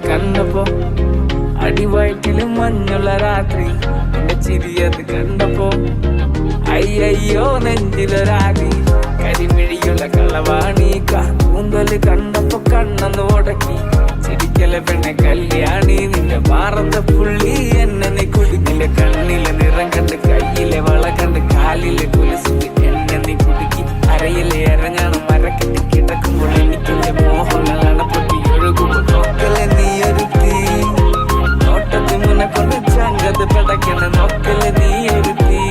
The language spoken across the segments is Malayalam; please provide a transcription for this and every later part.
കണ്ടപ്പോ അടിവയറ്റിലും മഞ്ഞുള്ള രാത്രി എന്റെ ചിരിയത് കണ്ടപ്പോ അയ്യോ നെഞ്ചിലൊരാതി കരിമിഴിയുള്ള കളവാണി കൂന്തല് കണ്ടപ്പോ കണ്ണൊന്ന് ഉടക്കി ചിരിക്കല പെണ്ണെ കല്യാണി നിന്റെ മാറത്തെ പുള്ളി എന്നെ നീ കുടി നിന്റെ കണ്ണിലെ നിറം കണ്ട് കയ്യിലെ വള കണ്ട് കാലിലെ കുലസിട്ട് എന്നെ നീ കുടുക്കി അരയിലെ ഇറങ്ങണം മരക്കെട്ടി കിടക്കുമ്പോൾ എനിക്കെന്റെ മോഹങ്ങൾ അണപ്പൊട്ടി ഒഴുകുമ്പോൾ നോക്കലെ നീ ഒരുത്തി നോട്ടത്തിൽ മുന്നെ കൊണ്ട് ചങ്കത് പെടക്കണ നോക്കലെ നീ ഒരുത്തി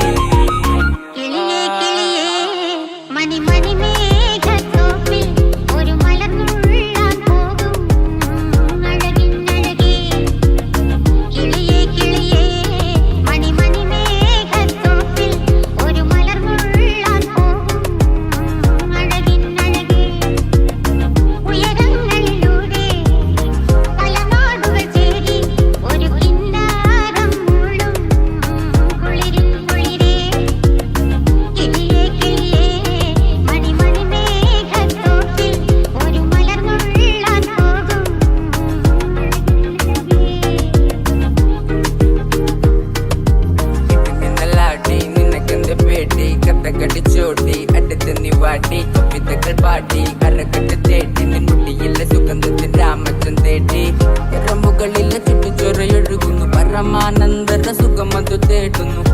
കടിച്ചോട്ടി അടുത്ത് നീ വാട്ടി കവിതകൾ പാടി അരക്കെട്ട് തേട്ടി നിൻമുടിയിലെ സുഗന്ധത്തിൻ രാമച്ചൻ തേട്ടി ഇറമ്പുകളിലെ ചുറ്റുചൊറയൊഴുകുന്നു പരമാനന്ദര സുഖമതു തേടുന്നു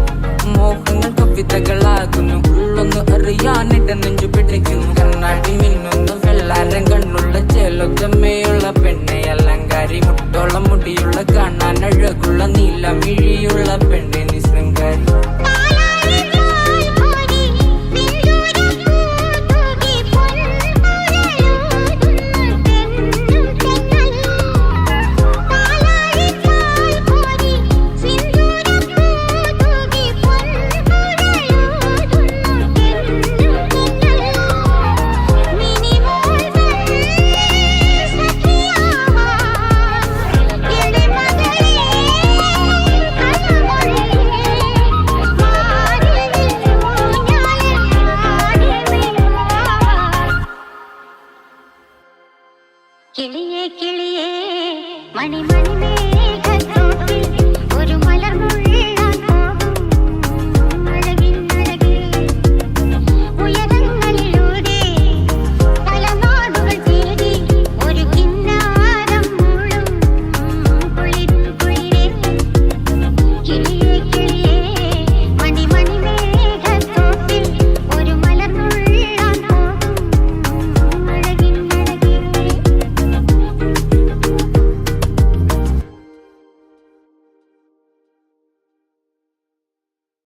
മോഹങ്ങൾ കവിതകളാകുന്നു ഉള്ളൊന്നു അറിയാനിട നെഞ്ചു പിടിക്കുന്നു കണ്ണാടി മിന്നുന്നു വെള്ളാരം കണ്ണുള്ള ചേലൊത്തമ്മയുള്ള പെണ്ണെ അലങ്കാരി മുട്ടോളം മുടിയുള്ള കാണാൻ അഴകുള്ള നീലമിഴിയുള്ള പെണ്ണെ നീ ശൃംഗാരി കിളിയേ കിളിയേ മണി മണി